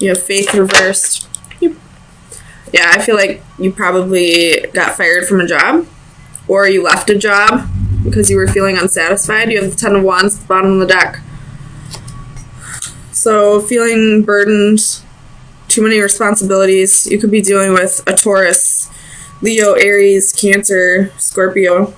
You have faith reversed. Yeah, I feel like you probably got fired from a job, or you left a job because you were feeling unsatisfied. You have the Ten of Wands at the bottom of the deck. So feeling burdened, too many responsibilities. You could be dealing with a Taurus, Leo, Aries, Cancer, Scorpio.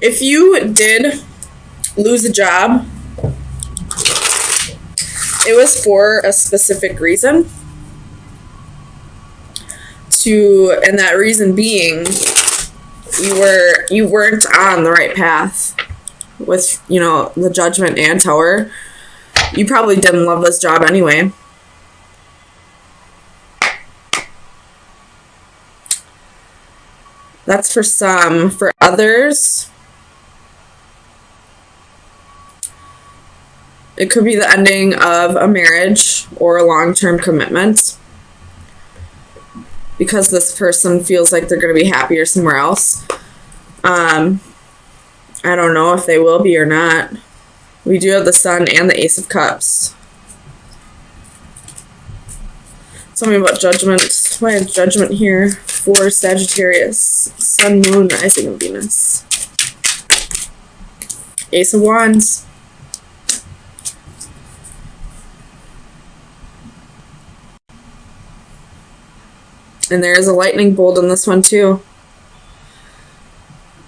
If you did lose a job, it was for a specific reason. And that reason being, you weren't on the right path with, you know, the Judgment and Tower. You probably didn't love this job anyway. That's for some. For others, it could be the ending of a marriage or a long-term commitment, because this person feels like they're going to be happier somewhere else. I don't know if they will be or not. We do have the Sun and the Ace of Cups. Tell me about Judgment. Why is Judgment here for Sagittarius? Sun, Moon, Rising, and Venus. Ace of Wands. And there is a lightning bolt in this one too.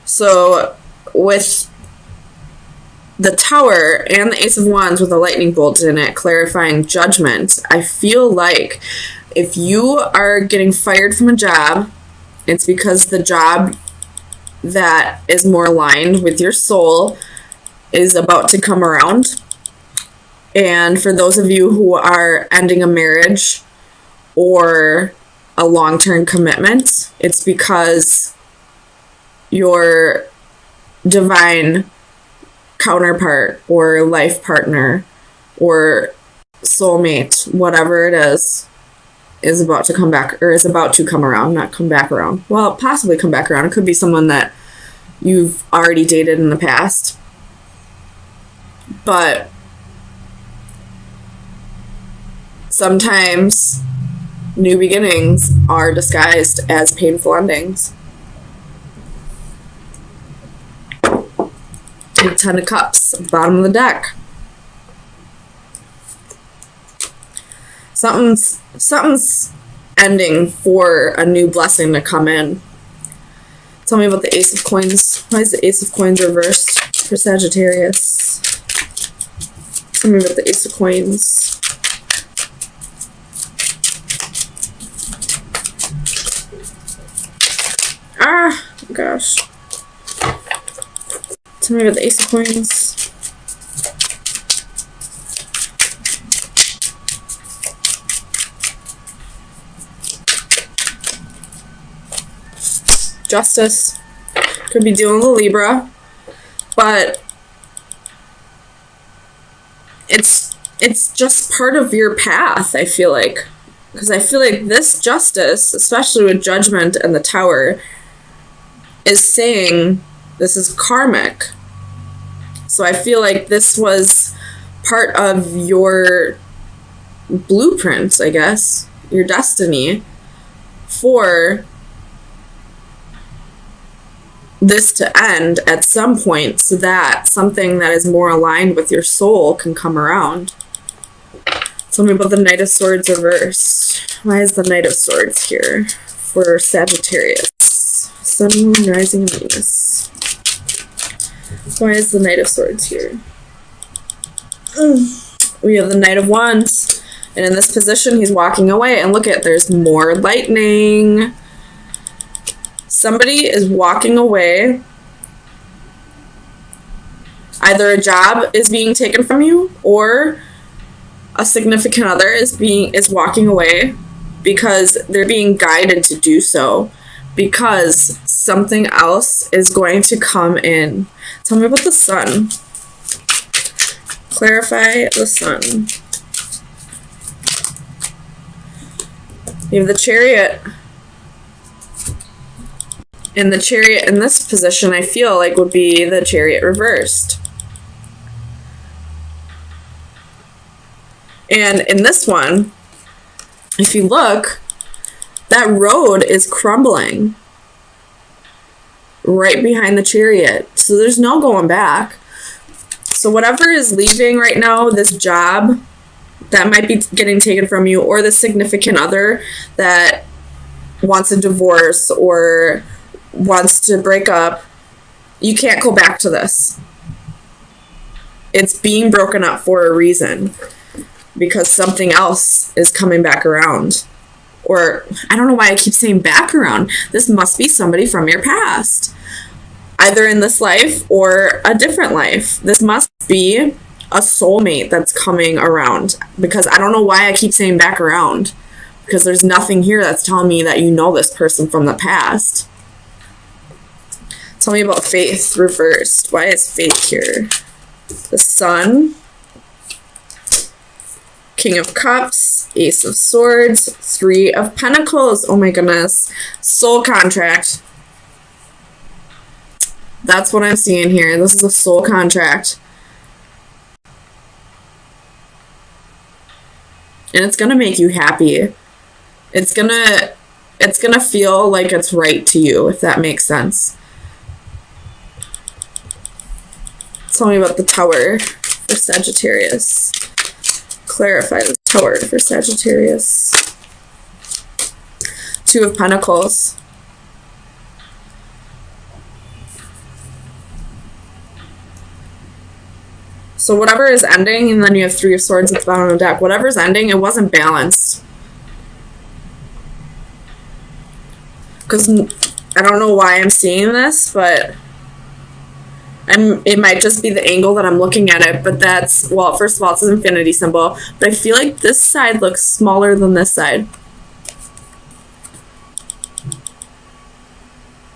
So with the Tower and the Ace of Wands with a lightning bolt in it, clarifying Judgment, I feel like if you are getting fired from a job, it's because the job that is more aligned with your soul is about to come around. And for those of you who are ending a marriage or a long-term commitment, it's because your divine counterpart or life partner or soulmate, whatever it is about to come back, or is about to come around, not come back around. Well, possibly come back around. It could be someone that you've already dated in the past. But sometimes new beginnings are disguised as painful endings. The Ten of Cups, bottom of the deck. Something's ending for a new blessing to come in. Tell me about the Ace of Coins. Why is the Ace of Coins reversed for Sagittarius? Tell me about the Ace of Coins. Ah, gosh. Tell me about the Ace of Coins. Justice. Could be dealing with a Libra, but it's just part of your path, I feel like. Because I feel like this Justice, especially with Judgment and the Tower, is saying this is karmic. So I feel like this was part of your blueprint, I guess, your destiny, for this to end at some point, so that something that is more aligned with your soul can come around. Tell me about the Knight of Swords reversed. Why is the Knight of Swords here for Sagittarius? Sun, Moon, Rising, and Venus. Why is the Knight of Swords here? We have the Knight of Wands. And in this position, he's walking away. And look at, there's more lightning. Somebody is walking away. Either a job is being taken from you, or a significant other is walking away because they're being guided to do so, because something else is going to come in. Tell me about the Sun. Clarify the Sun. You have the Chariot. And the Chariot in this position, I feel like, would be the Chariot reversed. And in this one, if you look, that road is crumbling right behind the Chariot. So there's no going back. So whatever is leaving right now, this job that might be getting taken from you, or the significant other that wants a divorce or wants to break up, you can't go back to this. It's being broken up for a reason, because something else is coming back around. Or, I don't know why I keep saying back around. This must be somebody from your past, either in this life or a different life. This must be a soulmate that's coming around, because I don't know why I keep saying back around, because there's nothing here that's telling me that you know this person from the past. Tell me about faith reversed. Why is faith here? The Sun, King of Cups, Ace of Swords, Three of Pentacles. Oh my goodness. Soul contract. That's what I'm seeing here. This is a soul contract. And it's going to make you happy. It's going to feel like it's right to you, if that makes sense. Tell me about the Tower for Sagittarius. Clarify the Tower for Sagittarius. Two of Pentacles. So whatever is ending, and then you have Three of Swords at the bottom of the deck. Whatever's ending, it wasn't balanced. Because I don't know why I'm seeing this, but it might just be the angle that I'm looking at it. But that's, well, first of all, it's an infinity symbol. But I feel like this side looks smaller than this side.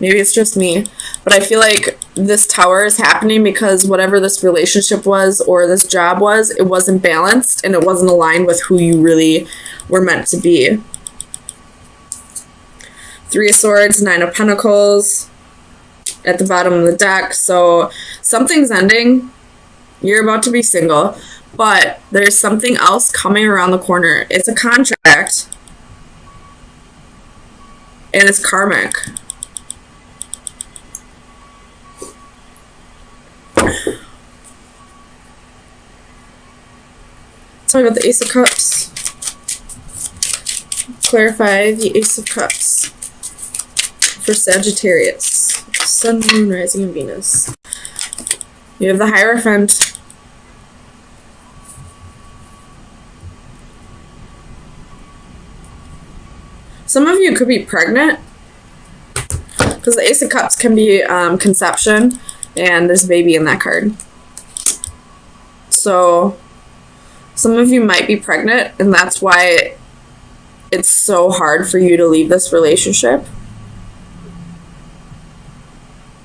Maybe it's just me, but I feel like this Tower is happening because whatever this relationship was or this job was, it wasn't balanced and it wasn't aligned with who you really were meant to be. Three of Swords, Nine of Pentacles at the bottom of the deck. So something's ending. You're about to be single, but there's something else coming around the corner. It's a contract, and it's karmic. Tell me about the Ace of Cups. Clarify the Ace of Cups for Sagittarius. Sun, Moon, Rising, and Venus. You have the Hierophant. Some of you could be pregnant, because the Ace of Cups can be conception, and there's a baby in that card. So some of you might be pregnant, and that's why it's so hard for you to leave this relationship.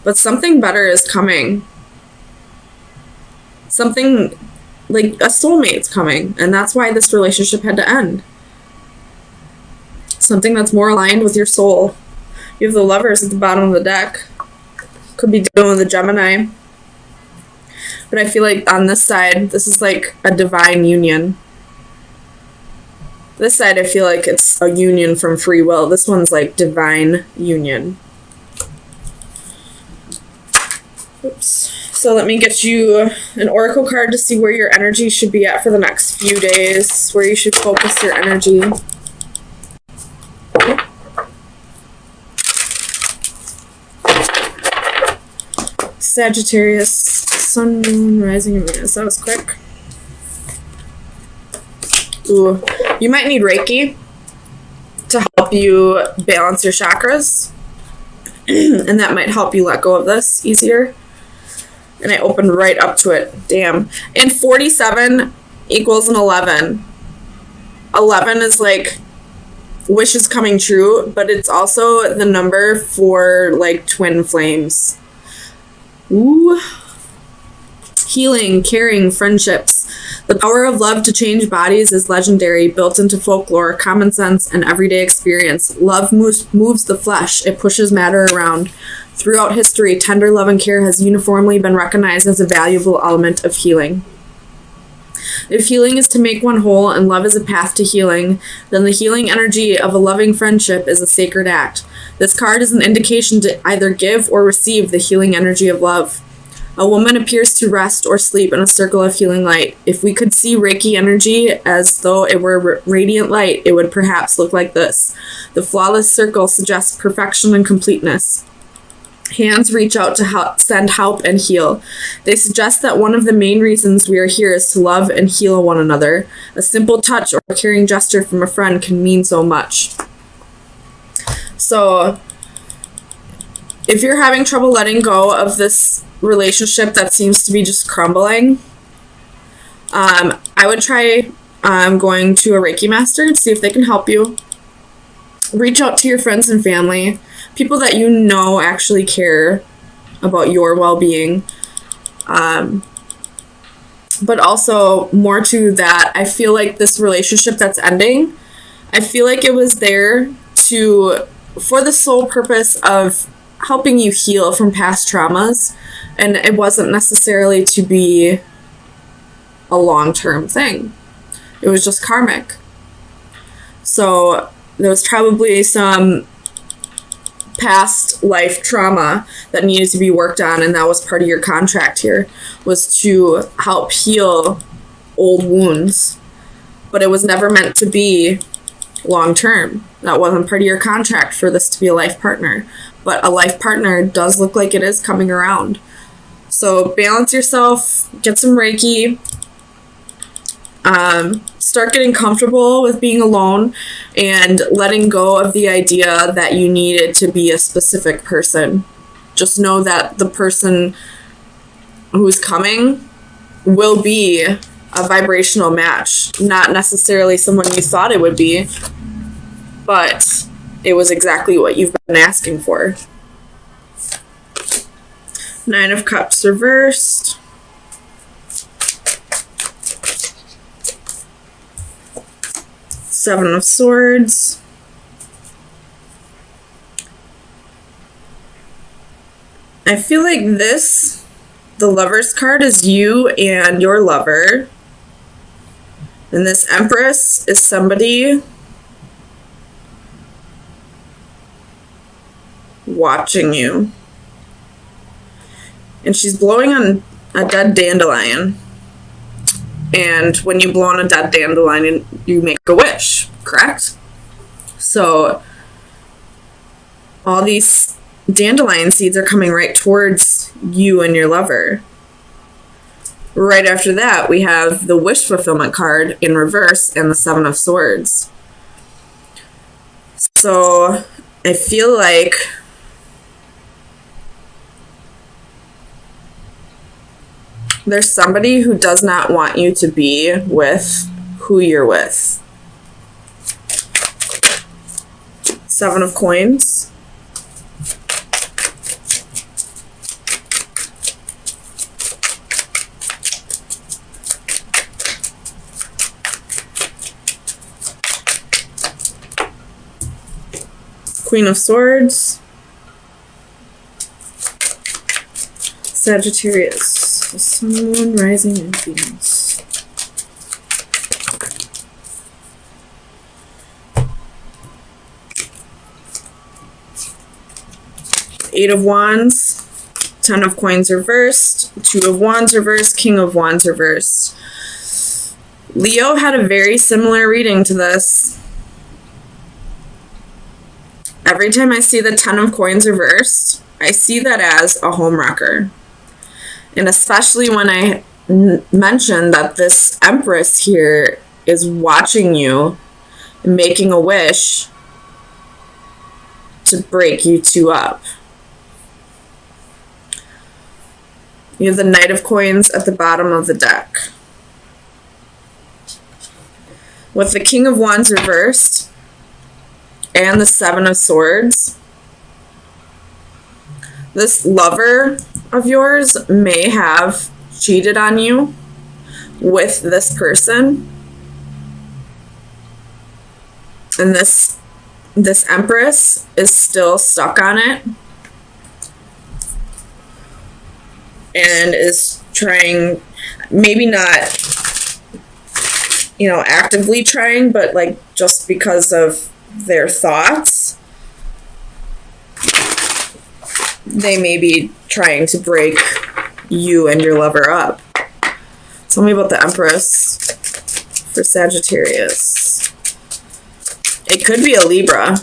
But something better is coming. Something like a soulmate's coming, and that's why this relationship had to end. Something that's more aligned with your soul. You have the Lovers at the bottom of the deck. Could be dealing with a Gemini. But I feel like on this side, this is like a divine union. This side, I feel like it's a union from free will. This one's like divine union. Oops. So let me get you an oracle card to see where your energy should be at for the next few days, where you should focus your energy. Sagittarius, Sun, Moon, Rising, and Venus. That was quick. Ooh. You might need Reiki to help you balance your chakras. And that might help you let go of this easier. And I opened right up to it. Damn. And 47 equals an 11. 11 is like wishes coming true, but it's also the number for like twin flames. Ooh. Healing, caring, friendships. The power of love to change bodies is legendary, built into folklore, common sense, and everyday experience. Love moves the flesh. It pushes matter around. Throughout history, tender love and care has uniformly been recognized as a valuable element of healing. If healing is to make one whole and love is a path to healing, then the healing energy of a loving friendship is a sacred act. This card is an indication to either give or receive the healing energy of love. A woman appears to rest or sleep in a circle of healing light. If we could see Reiki energy as though it were radiant light, it would perhaps look like this. The flawless circle suggests perfection and completeness. Hands reach out to send help and heal. They suggest that one of the main reasons we are here is to love and heal one another. A simple touch or a caring gesture from a friend can mean so much. So, if you're having trouble letting go of this relationship that seems to be just crumbling, I would try going to a Reiki master to see if they can help you. Reach out to your friends and family, people that you know actually care about your well-being. But also, more to that, I feel like this relationship that's ending, I feel like it was there for the sole purpose of helping you heal from past traumas, and it wasn't necessarily to be a long-term thing. It was just karmic. So there was probably some past life trauma that needed to be worked on, and that was part of your contract here, was to help heal old wounds. But it was never meant to be long-term. That wasn't part of your contract for this to be a life partner. But a life partner does look like it is coming around. So balance yourself, get some Reiki, start getting comfortable with being alone and letting go of the idea that you need it to be a specific person. Just know that the person who's coming will be a vibrational match. Not necessarily someone you thought it would be, but it was exactly what you've been asking for. 9 of Cups reversed. Seven of Swords. I feel like the Lover's card is you and your lover. And this Empress is somebody watching you. And she's blowing on a dead dandelion. And when you blow on a dead dandelion, you make a wish, correct? So all these dandelion seeds are coming right towards you and your lover. Right after that, we have the wish fulfillment card in reverse and the Seven of Swords. So I feel like there's somebody who does not want you to be with who you're with. Seven of Coins. Queen of Swords. Sagittarius. The Sun, Moon, Rising, and Venus. Eight of Wands. 10 of Coins reversed. 2 of Wands reversed. King of Wands reversed. Leo had a very similar reading to this. Every time I see the 10 of Coins reversed, I see that as a home wrecker. And especially when I mentioned that this Empress here is watching you and making a wish to break you two up. You have the Knight of Coins at the bottom of the deck. With the King of Wands reversed and the Seven of Swords, this lover of yours may have cheated on you with this person. And this Empress is still stuck on it. And is trying, maybe not, actively trying, but like just because of their thoughts, they may be trying to break you and your lover up. Tell me about the Empress for Sagittarius. It could be a Libra,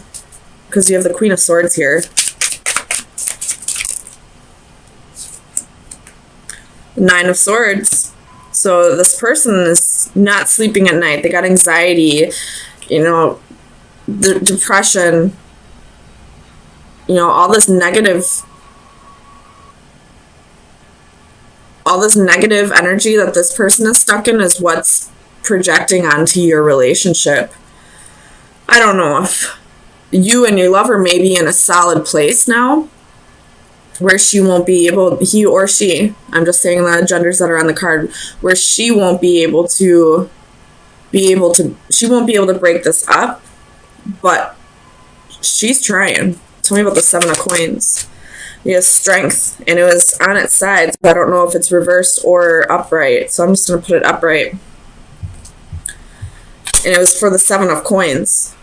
because you have the Queen of Swords here. Nine of Swords. So this person is not sleeping at night. They got anxiety, depression, all this negative energy that this person is stuck in is what's projecting onto your relationship. I don't know if you and your lover may be in a solid place now where she won't be able, he or she, I'm just saying the genders that are on the card, where she won't be able to break this up, but she's trying. Tell me about the Seven of Coins. You have Strength, and it was on its side, so I don't know if it's reversed or upright, so I'm just going to put it upright. And it was for the Seven of Coins.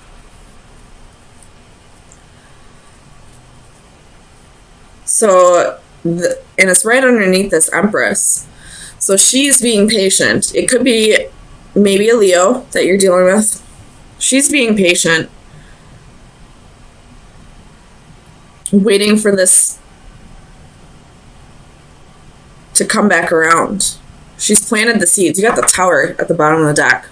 So, and it's right underneath this Empress. So she's being patient. It could be maybe a Leo that you're dealing with. She's being patient, waiting for this to come back around. She's planted the seeds. You got the Tower at the bottom of the deck.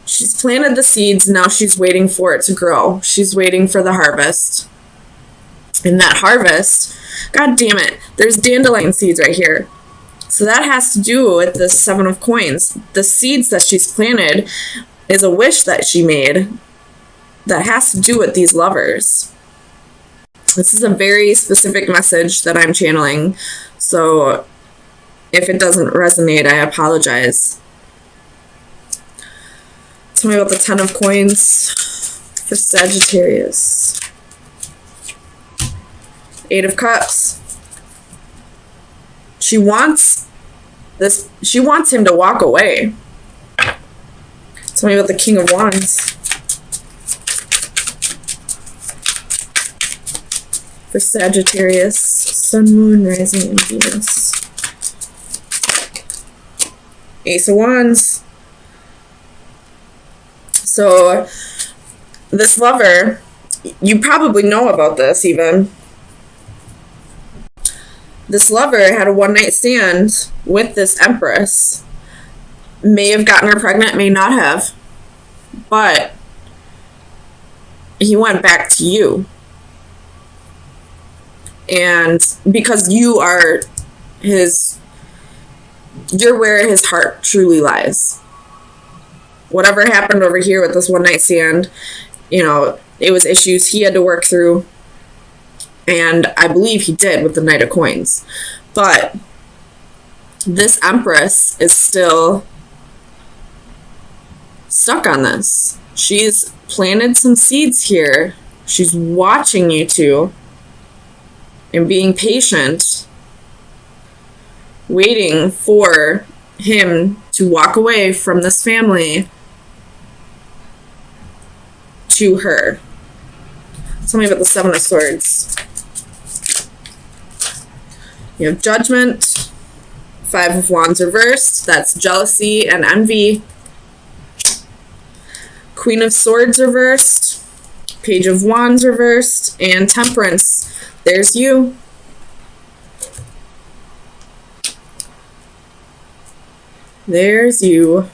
She's planted the seeds. Now she's waiting for it to grow. She's waiting for the harvest. And that harvest, god damn it, there's dandelion seeds right here. So that has to do with the Seven of Coins. The seeds that she's planted is a wish that she made that has to do with these lovers. This is a very specific message that I'm channeling. So if it doesn't resonate, I apologize. Tell me about the Ten of Coins for Sagittarius. Eight of Cups. She wants him to walk away. Tell me about the King of Wands for Sagittarius, Sun, Moon, Rising, and Venus. Ace of Wands. So this lover, you probably know about this even. This lover had a one-night stand with this Empress. May have gotten her pregnant, may not have. But he went back to you. And because you are you're where his heart truly lies. Whatever happened over here with this one-night stand, it was issues he had to work through. And I believe he did with the Knight of Coins. But this Empress is still stuck on this. She's planted some seeds here. She's watching you two and being patient, waiting for him to walk away from this family to her. Tell me about the Seven of Swords. You have Judgment, Five of Wands reversed, that's jealousy and envy. Queen of Swords reversed, Page of Wands reversed, and Temperance. There's you. There's you.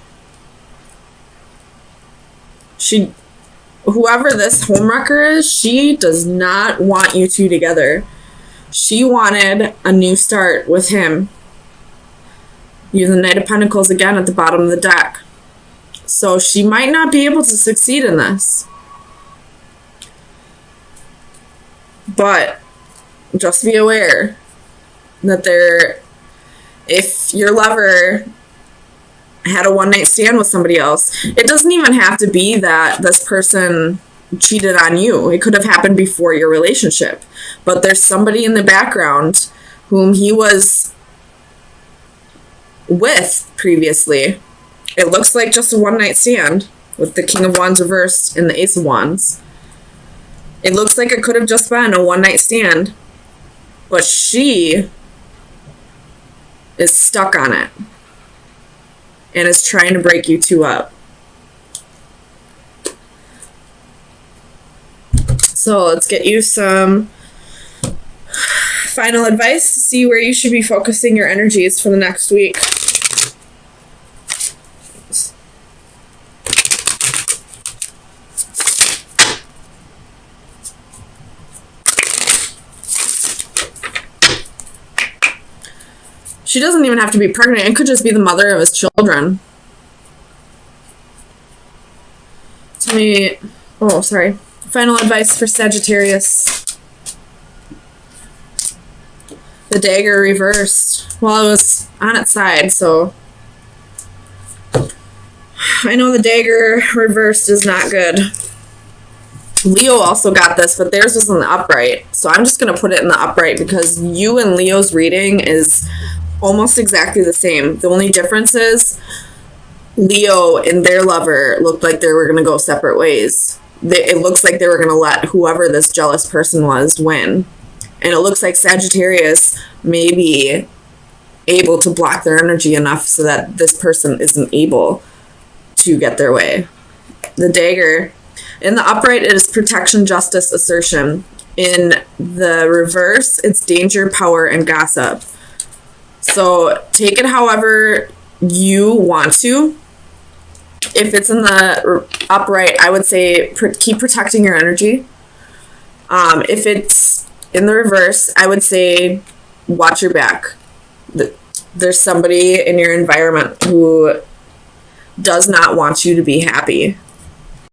Whoever this homewrecker is, she does not want you two together. She wanted a new start with him. You have the Knight of Pentacles again at the bottom of the deck. So she might not be able to succeed in this. But just be aware that If your lover had a one-night stand with somebody else, it doesn't even have to be that this person cheated on you. It could have happened before your relationship. But there's somebody in the background whom he was with previously. It looks like just a one-night stand with the King of Wands reversed and the Ace of Wands. It looks like it could have just been a one-night stand, but she is stuck on it and is trying to break you two up. So let's get you some final advice to see where you should be focusing your energies for the next week. She doesn't even have to be pregnant. It could just be the mother of his children. Tell me... Oh, sorry. Final advice for Sagittarius. The dagger reversed. Well, it was on its side, so... I know the dagger reversed is not good. Leo also got this, but theirs was in the upright. So I'm just going to put it in the upright because you and Leo's reading is almost exactly the same. The only difference is Leo and their lover looked like they were going to go separate ways. It looks like they were going to let whoever this jealous person was win. And it looks like Sagittarius may be able to block their energy enough so that this person isn't able to get their way. The dagger. In the upright, it is protection, justice, assertion. In the reverse, it's danger, power, and gossip. So take it however you want to. If it's in the upright, I would say keep protecting your energy. If it's in the reverse, I would say watch your back. There's somebody in your environment who does not want you to be happy.